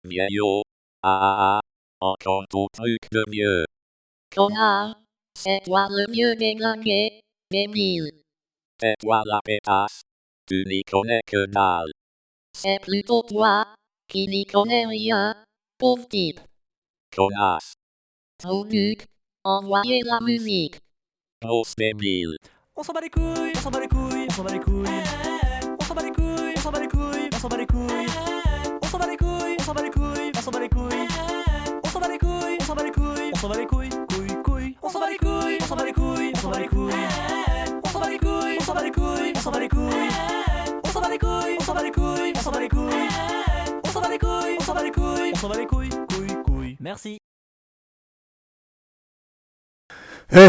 Vieillot. Ah, encore ton truc de vieux. Connard, c'est toi le vieux déglingué, débile. Tais-toi la pétasse. Tu n'y connais que dalle. C'est plutôt toi qui n'y connais rien, pauvre type. Connasse. Trou duc, envoyez la musique. Grosse débile. On s'en bat les couilles, on s'en bat les couilles, on s'en bat les couilles. On s'en bat les couilles, on s'en bat les couilles, on s'en bat les couilles. On s'en bat les couilles, on s'en bat les couilles, on s'en bat les couilles. On s'en bat les couilles, on s'en bat les couilles, on s'en bat les couilles, couilles, couilles. On s'en bat les couilles, on s'en bat les couilles, on s'en bat les couilles. On s'en bat les couilles, on s'en bat les couilles, on s'en bat les couilles. On s'en bat les couilles, on s'en bat les couilles, on s'en bat les couilles. On s'en bat les couilles, on s'en bat les couilles, on s'en bat les couilles, couilles, couilles. Merci.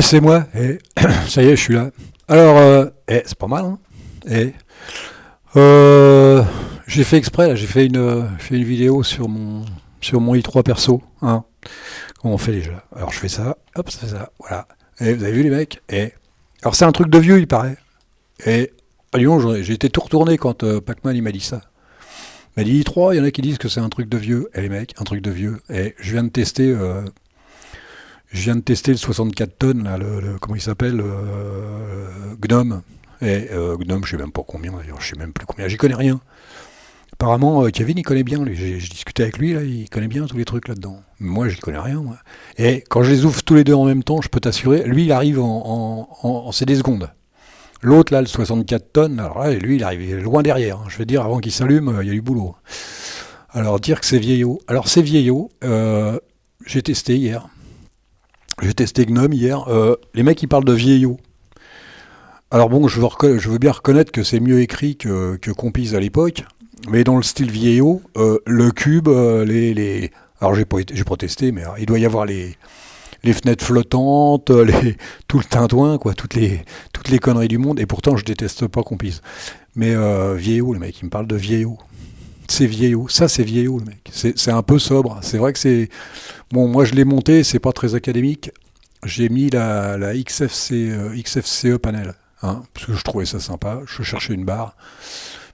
C'est moi. Ça y est, je suis là. Alors, c'est pas mal, hein. J'ai fait exprès, là, j'ai fait une vidéo sur mon i3 perso, hein. Comment on fait déjà? Alors je fais ça, hop, ça fait ça, voilà. Et vous avez vu les mecs? Alors c'est un truc de vieux, il paraît. J'ai été tout retourné quand Pac-Man il m'a dit ça. Il m'a dit i3, il y en a qui disent que c'est un truc de vieux. Les mecs, un truc de vieux. Et je viens de tester le 64 tonnes, là, comment il s'appelle, Gnome. Gnome, je sais même pas combien d'ailleurs, je sais même plus combien, j'y connais rien. Apparemment, Kevin, il connaît bien, j'ai discuté avec lui, là, il connaît bien tous les trucs là-dedans. Moi, j'y connais rien, moi. Et quand je les ouvre tous les deux en même temps, je peux t'assurer, lui, il arrive c'est des secondes. L'autre, là, le 64 tonnes, alors là, lui, il arrive loin derrière. Je veux dire, avant qu'il s'allume, il y a du boulot. Alors, dire que c'est vieillot. Alors, c'est vieillot, j'ai testé hier. J'ai testé Gnome hier. Les mecs, ils parlent de vieillot. Alors bon, je veux bien reconnaître que c'est mieux écrit que Compiz à l'époque, mais dans le style vieillot, le cube, alors j'ai pas testé, mais alors, il doit y avoir les fenêtres flottantes, tout le tintouin, quoi, toutes les conneries du monde, et pourtant je déteste pas Compiz. Mais vieillot, le mec, il me parle de vieillot. C'est vieillot, ça c'est vieillot, le mec. C'est un peu sobre. C'est vrai que c'est... Bon, moi je l'ai monté, c'est pas très académique. J'ai mis la XFCE panel, hein, parce que je trouvais ça sympa. Je cherchais une barre,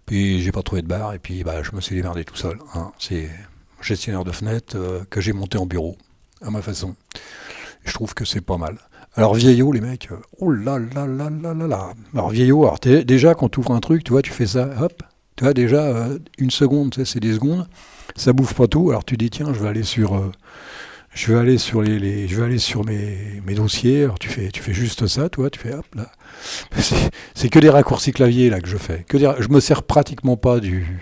puis j'ai pas trouvé de barre, et puis je me suis démerdé tout seul. Hein. C'est gestionnaire de fenêtre que j'ai monté en bureau, à ma façon. Je trouve que c'est pas mal. Alors vieillot, les mecs, oh là là là là là là. Alors vieillot, alors déjà quand tu ouvres un truc, tu vois, tu fais ça, hop. Tu vois, déjà, une seconde, tu sais, c'est des secondes, ça bouffe pas tout. Alors tu dis, tiens, je vais aller sur mes dossiers. Alors tu fais juste ça, toi, tu fais hop là. C'est que des raccourcis clavier là que je fais. Je me sers pratiquement pas du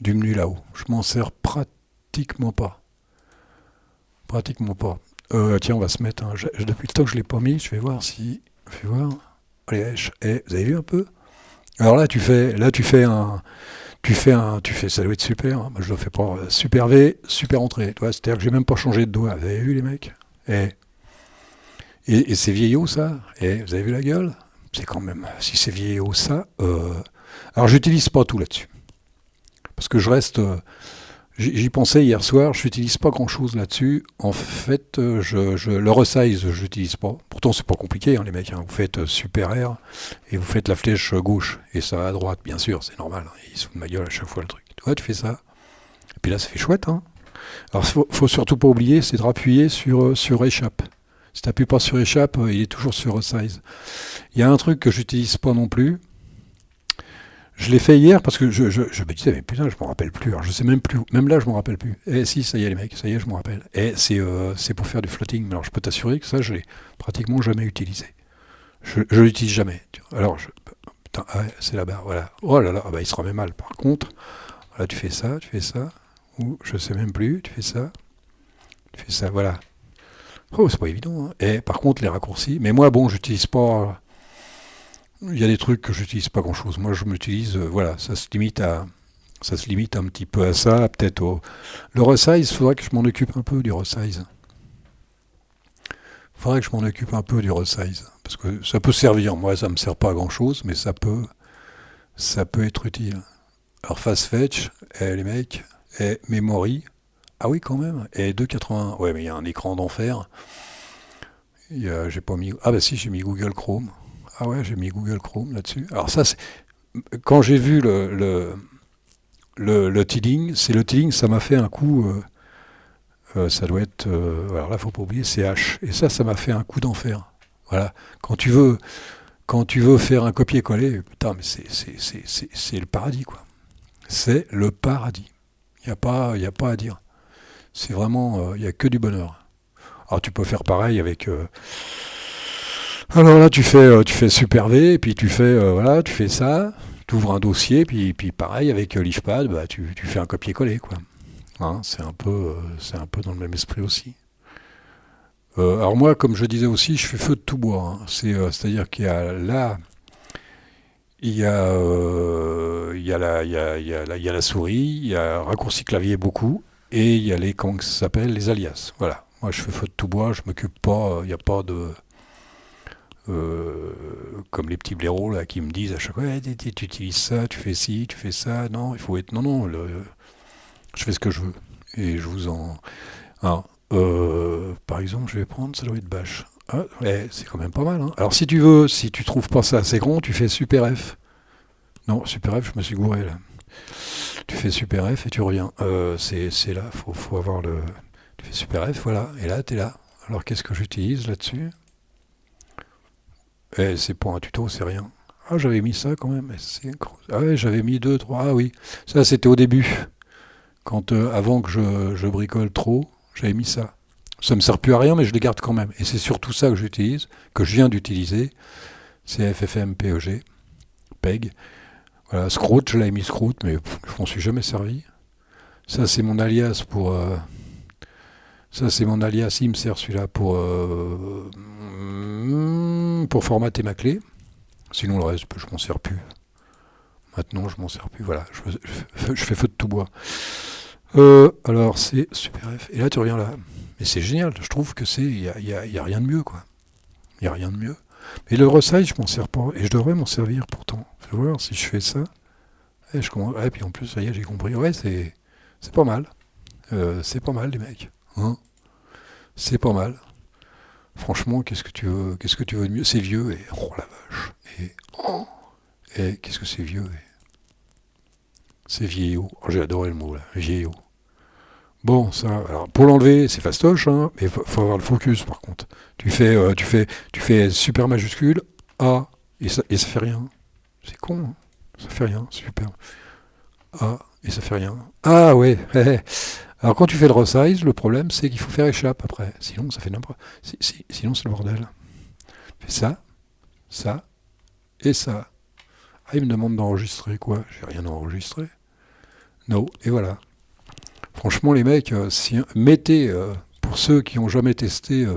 menu là-haut. Je m'en sers pratiquement pas. Tiens, on va se mettre. Depuis le temps que je l'ai pas mis, je vais voir si. Fais voir. Allez, vous avez vu un peu? Alors là, tu fais, ça doit être super. Hein. Moi, je le fais pas. Super V, super entrée. C'est-à-dire que j'ai même pas changé de doigt. Vous avez vu les mecs? Et c'est vieillot ça. Vous avez vu la gueule? C'est quand même. Si c'est vieillot ça. Alors j'utilise pas tout là-dessus, parce que je reste. J'y pensais hier soir, je n'utilise pas grand-chose là-dessus. En fait, le resize, je n'utilise pas. Pourtant, c'est pas compliqué, hein, les mecs. Hein. Vous faites Super R et vous faites la flèche gauche. Et ça va à droite, bien sûr, c'est normal. Hein. Il se fout de ma gueule à chaque fois le truc. Tu vois, tu fais ça. Et puis là, ça fait chouette. Hein. Alors, faut surtout pas oublier, c'est de rappuyer sur Échappe. Si tu n'appuies pas sur Échappe, il est toujours sur resize. Il y a un truc que j'utilise pas non plus. Je l'ai fait hier parce que je me disais, mais putain, je m'en rappelle plus. Alors, je sais même plus. Même là, je m'en rappelle plus. Si, ça y est, les mecs, ça y est, je m'en rappelle. Et c'est pour faire du floating. Alors, je peux t'assurer que ça, je l'ai pratiquement jamais utilisé. Je l'utilise jamais. Alors, putain, c'est la barre, voilà. Oh là là, il se remet mal. Par contre, là, tu fais ça, ou je sais même plus, tu fais ça, voilà. Oh, c'est pas évident. Hein. Et par contre, les raccourcis. Mais moi, bon, j'utilise pas. Il y a des trucs que j'utilise pas grand-chose. Moi, je m'utilise, voilà, ça se limite un petit peu à ça, peut-être le resize. Il faudrait que je m'en occupe un peu du resize. Parce que ça peut servir. Moi, ça me sert pas à grand-chose, mais ça peut être utile. Alors, fast fetch, les mecs, memory. Ah oui, quand même. Et 2,81. Ouais, mais il y a un écran d'enfer. J'ai pas mis. Ah bah si, j'ai mis Google Chrome. Ah ouais, j'ai mis Google Chrome là-dessus. Alors ça, c'est quand j'ai vu le Teeling, c'est le Teeling, ça m'a fait un coup, ça doit être, alors là, faut pas oublier, c'est H. Et ça m'a fait un coup d'enfer. Voilà. Quand tu veux faire un copier-coller, putain, mais c'est le paradis, quoi. C'est le paradis. Il y a pas à dire. C'est vraiment, il y a que du bonheur. Alors tu peux faire pareil avec. Alors là, tu fais Super V, et puis tu fais ça, tu ouvres un dossier, puis pareil avec l'IFPAD, bah, tu fais un copier-coller, quoi. Hein, c'est un peu dans le même esprit aussi. Alors moi, comme je disais aussi, je fais feu de tout bois. Hein. C'est-à-dire qu'il y a là, il y a la souris, il y a raccourci clavier beaucoup, et il y a comment ça s'appelle, les alias. Voilà. Moi, je fais feu de tout bois, je m'occupe pas, il n'y a pas de comme les petits blaireaux là qui me disent à chaque fois, ouais, tu utilises ça, tu fais ci, tu fais ça. Non, il faut être, non, je fais ce que je veux et je vous en. Alors, par exemple, je vais prendre, ça doit être Bash. Ah, ouais, c'est quand même pas mal. Hein. Alors si tu trouves pas ça assez grand, tu fais Super F. Non, Super F, je me suis gouré là. Tu fais Super F et tu reviens. C'est là, faut avoir le. Tu fais Super F, voilà, et là, t'es là. Alors qu'est-ce que j'utilise là-dessus? C'est pour un tuto, c'est rien. Ah, j'avais mis ça quand même. Ah ouais, j'avais mis 2, 3. Ah oui, ça c'était au début. Quand avant que je bricole trop, j'avais mis ça. Ça me sert plus à rien, mais je les garde quand même. Et c'est surtout ça que j'utilise, que je viens d'utiliser. C'est FFmpeg, PEG. Voilà, Scroot, je l'avais mis Scroot, mais je m'en suis jamais servi. Ça c'est mon alias pour. Ça c'est mon alias, il me sert celui-là pour formater ma clé. Sinon le reste, je m'en sers plus. Maintenant, je m'en sers plus. Voilà, je fais feu de tout bois. Alors, c'est Super F. Et là, tu reviens là. Mais c'est génial. Je trouve que il y a rien de mieux, quoi. Il y a rien de mieux. Mais le resize, je m'en sers pas. Et je devrais m'en servir pourtant. Fais voir si je fais ça. Et je commence. Ouais, puis en plus, ça y est, j'ai compris. Ouais, c'est pas mal. C'est pas mal, les mecs. Hein, c'est pas mal. Franchement, qu'est-ce que tu veux de mieux? C'est vieux et oh la vache. Et qu'est-ce que c'est vieux c'est vieillot. Oh, j'ai adoré le mot là, vieillot. Bon, ça, alors pour l'enlever, c'est fastoche, hein, mais faut avoir le focus par contre. Tu fais super majuscule A et ça fait rien. C'est con, hein, ça fait rien, super. A et ça fait rien. Ah ouais. Alors quand tu fais le resize, le problème c'est qu'il faut faire échappe après. Sinon ça fait n'importe. Sinon c'est le bordel. Fais ça et ça. Ah, il me demande d'enregistrer quoi? J'ai rien enregistré. Non, et voilà. Franchement, les mecs, mettez, pour ceux qui n'ont jamais testé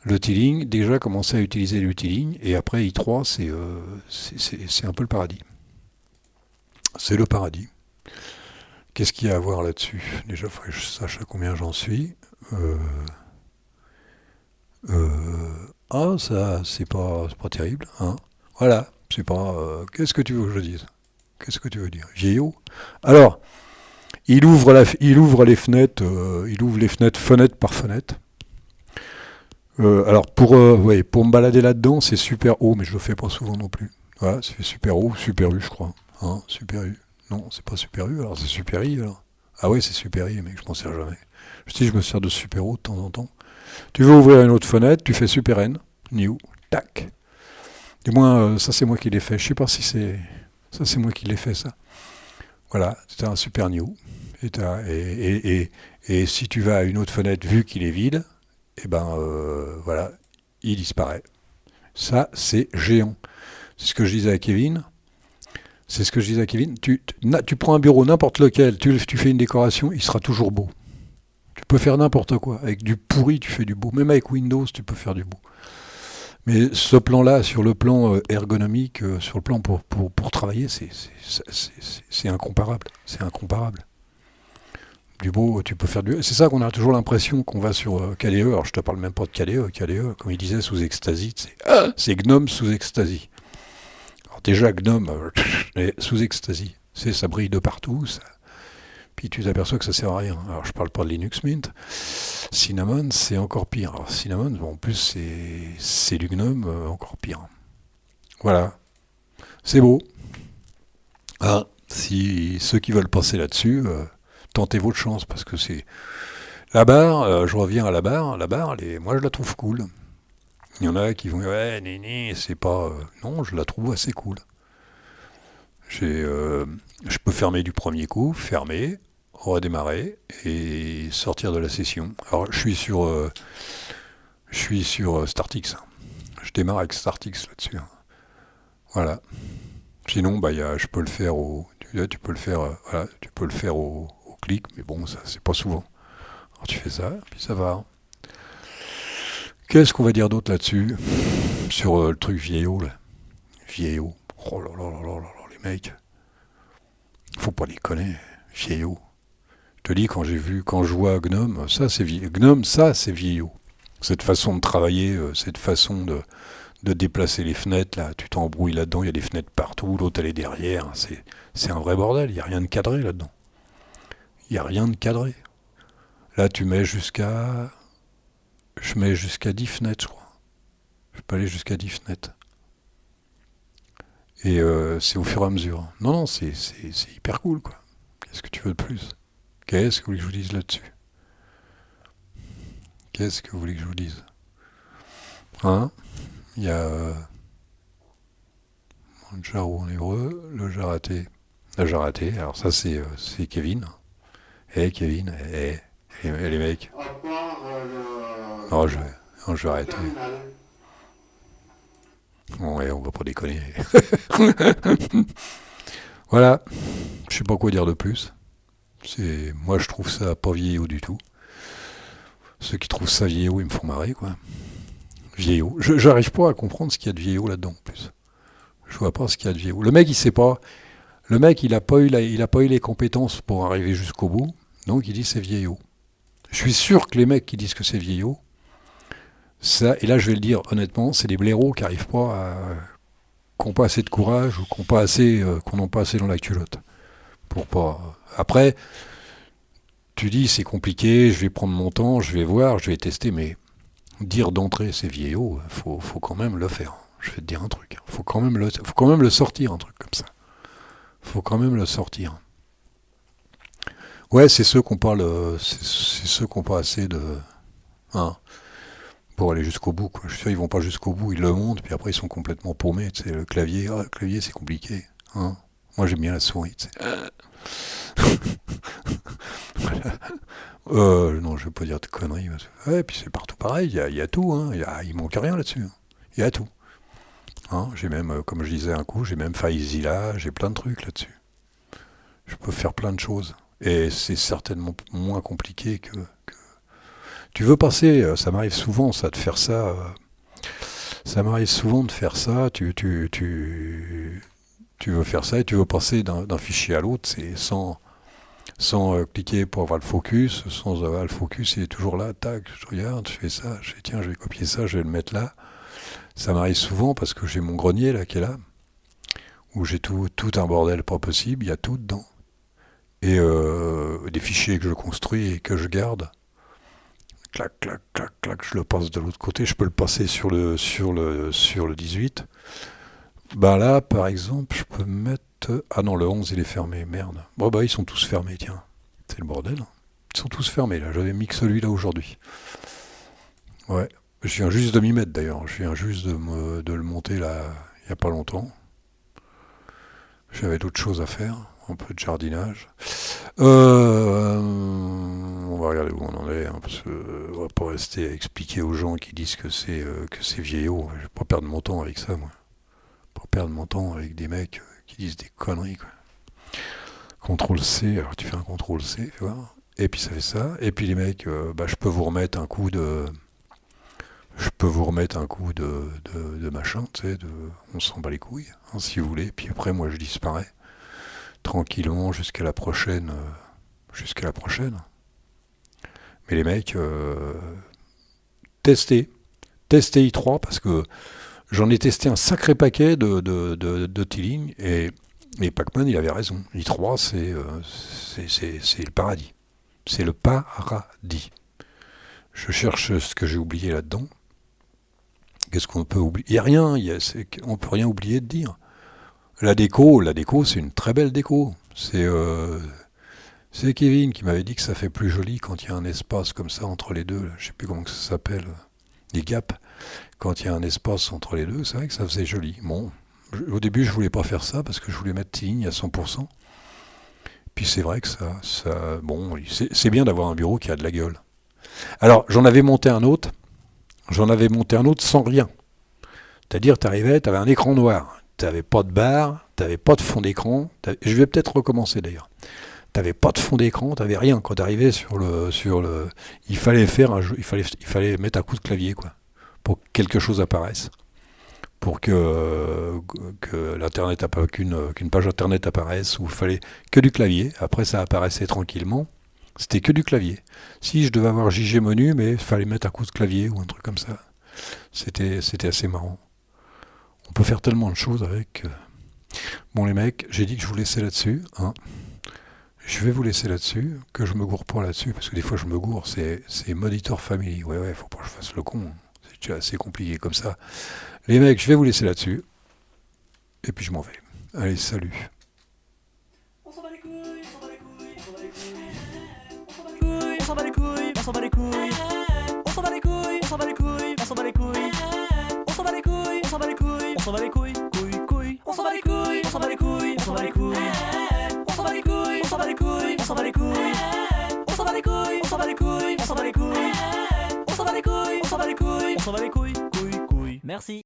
le Teeling, déjà commencez à utiliser le Teeling, et après i3, c'est un peu le paradis. C'est le paradis. Qu'est-ce qu'il y a à voir là-dessus? Déjà, il faudrait que je sache à combien j'en suis. Ça, c'est pas terrible. Hein. Voilà. C'est pas. Qu'est-ce que tu veux que je dise? Qu'est-ce que tu veux dire? Vieillot. Alors, il ouvre les fenêtres, fenêtre par fenêtre. Alors pour me balader là-dedans, c'est super haut, mais je le fais pas souvent non plus. Voilà, c'est super haut, super U, je crois. Hein, super U. Non, c'est pas super U, alors c'est super I alors. Ah ouais, c'est super I, mec, je m'en sers jamais. Je me sers de super haut de temps en temps. Tu veux ouvrir une autre fenêtre, tu fais super N, new, tac. Du moins, ça c'est moi qui l'ai fait. Je sais pas si c'est. Ça c'est moi qui l'ai fait, ça. Voilà, c'est un super new. Et si tu vas à une autre fenêtre, vu qu'il est vide, et ben voilà, il disparaît. Ça, c'est géant. C'est ce que je disais à Kevin. Tu prends un bureau, n'importe lequel, tu fais une décoration, il sera toujours beau. Tu peux faire n'importe quoi. Avec du pourri, tu fais du beau. Même avec Windows, tu peux faire du beau. Mais ce plan-là, sur le plan ergonomique, sur le plan pour travailler, c'est incomparable. C'est incomparable. Du beau, tu peux faire du... C'est ça qu'on a toujours l'impression qu'on va sur KDE. Alors je te parle même pas de KDE. KDE, comme il disait, sous ecstasy, c'est GNOME sous ecstasy. Alors déjà, GNOME, sous ecstasy, ça brille de partout, ça... Puis tu t'aperçois que ça sert à rien. Alors je parle pas de Linux Mint. Cinnamon, c'est encore pire. Alors Cinnamon, bon, en plus, c'est du GNOME, encore pire. Voilà. C'est beau. Hein, Si ceux qui veulent passer là-dessus, tentez votre chance, parce que c'est... La barre, je reviens à la barre, moi je la trouve cool. Il y en a qui vont dire, ouais, néné, c'est pas... Non, je la trouve assez cool. Je peux fermer du premier coup, fermer, redémarrer et sortir de la session. Alors je suis sur StartX. Je démarre avec StartX là-dessus. Voilà. Sinon, je peux le faire tu peux le faire au clic, mais bon, ça c'est pas souvent. Alors tu fais ça, puis ça va. Qu'est-ce qu'on va dire d'autre là-dessus? Sur le truc vieillot, là. Vieillot. Oh là là là là là là, les mecs. Faut pas déconner. Vieillot. Je te dis, quand je vois Gnome, ça c'est vieillot. Gnome, ça c'est vieillot. Cette façon de travailler, cette façon de déplacer les fenêtres, là, tu t'embrouilles là-dedans, il y a des fenêtres partout, l'autre elle est derrière, c'est un vrai bordel, il n'y a rien de cadré là-dedans. Il n'y a rien de cadré. Là, je mets jusqu'à 10 fenêtres, je crois. Je peux aller jusqu'à 10 fenêtres. Et c'est au fur et à mesure. Non, c'est hyper cool, quoi. Qu'est-ce que tu veux de plus? Qu'est-ce que vous voulez que je vous dise là-dessus? Qu'est-ce que vous voulez que je vous dise? Hein? Il y a le jarou en hébreu, le jaraté. Le jaraté, alors ça c'est Kevin. Kevin, les mecs. Non, je vais arrêter. Bon, on va pas déconner. Voilà, je sais pas quoi dire de plus. Moi je trouve ça pas vieillot du tout. Ceux qui trouvent ça vieillot, ils me font marrer, quoi. Vieillot. J'arrive pas à comprendre ce qu'il y a de vieillot là-dedans, en plus. Je vois pas ce qu'il y a de vieillot. Le mec, il sait pas. Le mec, il a pas eu les compétences pour arriver jusqu'au bout, donc il dit c'est vieillot. Je suis sûr que les mecs qui disent que c'est vieillot, ça, et là je vais le dire honnêtement, c'est des blaireaux qui n'arrivent pas qui n'ont pas assez de courage ou qui n'ont pas assez dans la culotte. Pour pas. Après, tu dis c'est compliqué, je vais prendre mon temps, je vais voir, je vais tester, mais dire d'entrée c'est vieillot, faut quand même le faire. Je vais te dire un truc. Faut quand même le sortir, un truc comme ça. Faut quand même le sortir. Ouais, c'est ceux qui n'ont pas assez de... Hein, pour aller jusqu'au bout, quoi. Je suis sûr ils vont pas jusqu'au bout, ils le montent, puis après ils sont complètement paumés. Tu sais, le clavier c'est compliqué. Hein. Moi j'aime bien la souris. Tu sais. Non, je vais pas dire de conneries. Ouais, puis c'est partout pareil, il y a tout. Hein. Il manque rien là-dessus. Il y a tout. Hein, j'ai même, comme je disais un coup, j'ai même FileZilla, j'ai plein de trucs là-dessus. Je peux faire plein de choses. Et c'est certainement moins compliqué que... Tu veux passer, ça m'arrive souvent ça de faire ça. Ça m'arrive souvent de faire ça. Tu veux faire ça et tu veux passer d'un fichier à l'autre, c'est sans cliquer pour avoir le focus, sans avoir le focus, il est toujours là, tac, je regarde, je fais ça, je fais tiens, je vais copier ça, je vais le mettre là. Ça m'arrive souvent parce que j'ai mon grenier là qui est là, où j'ai tout un bordel pas possible, il y a tout dedans. Et des fichiers que je construis et que je garde. Clac, clac, clac, clac, je le passe de l'autre côté, je peux le passer sur le 18. Bah là, par exemple, je peux mettre... Ah non, le 11 il est fermé, merde. Bon bah ils sont tous fermés, tiens. C'est le bordel. Ils sont tous fermés là, j'avais mis que celui-là aujourd'hui. Ouais. Je viens juste de m'y mettre d'ailleurs, je viens juste de le monter là, il n'y a pas longtemps. J'avais d'autres choses à faire, un peu de jardinage. On va regarder où on en est, hein, parce qu'on va pas rester à expliquer aux gens qui disent que c'est vieillot. Je vais pas perdre mon temps avec ça, moi. Pas perdre mon temps avec des mecs qui disent des conneries, quoi. CTRL-C, alors tu fais un CTRL-C, tu vois, et puis ça fait ça. Et puis les mecs, je peux vous remettre un coup de... de machin, tu sais, on s'en bat les couilles, hein, si vous voulez. Puis après, moi, je disparais tranquillement jusqu'à la prochaine. Mais les mecs, testez i3 parce que j'en ai testé un sacré paquet de T-Ling et Pacman, il avait raison. i3, c'est le paradis. C'est le paradis. Je cherche ce que j'ai oublié là-dedans. Qu'est-ce qu'on peut oublier? Il n'y a rien, on ne peut rien oublier de dire. La déco, c'est une très belle déco. C'est Kevin qui m'avait dit que ça fait plus joli quand il y a un espace comme ça entre les deux. Là. Je sais plus comment que ça s'appelle. Les gaps. Quand il y a un espace entre les deux, c'est vrai que ça faisait joli. Bon, au début, je voulais pas faire ça parce que je voulais mettre Tignes à 100%. Puis c'est vrai que bon, c'est bien d'avoir un bureau qui a de la gueule. Alors, j'en avais monté un autre sans rien. C'est-à-dire, t'avais un écran noir. T'avais pas de barre, t'avais pas de fond d'écran. Je vais peut-être recommencer d'ailleurs. T'avais pas de fond d'écran, t'avais rien. Quand t'arrivais sur le, il fallait faire un jeu, il fallait mettre un coup de clavier quoi, pour que quelque chose apparaisse, pour que l'internet qu'une page internet apparaisse, où il fallait que du clavier. Après ça apparaissait tranquillement. C'était que du clavier. Si je devais avoir JG menu, mais il fallait mettre un coup de clavier ou un truc comme ça. C'était assez marrant. On peut faire tellement de choses avec. Bon les mecs, j'ai dit que je vous laissais là-dessus. Hein. Je vais vous laisser là-dessus, que je me gourre pas là-dessus, parce que des fois je me gourre, c'est Monitor Family. Ouais, faut pas que je fasse le con. C'est déjà assez compliqué comme ça. Les mecs, je vais vous laisser là-dessus. Et puis je m'en vais. Allez, salut. On s'en bat les couilles, on s'en bat les couilles, on s'en bat les couilles. On s'en bat les couilles, on s'en bat les couilles. On s'en bat les couilles, on s'en bat les couilles, on s'en bat les couilles. On s'en bat les couilles, on s'en bat les couilles, on s'en bat les couilles, couilles. On s'en bat les couilles, on s'en bat les couilles, on s'en bat les couilles. On s'en bat les couilles, on s'en bat les couilles, on s'en bat les couilles. On s'en bat les couilles, on s'en bat les couilles, on s'en bat les couilles. On s'en bat les couilles, on s'en bat les couilles, on s'en bat les couilles, couilles. Merci.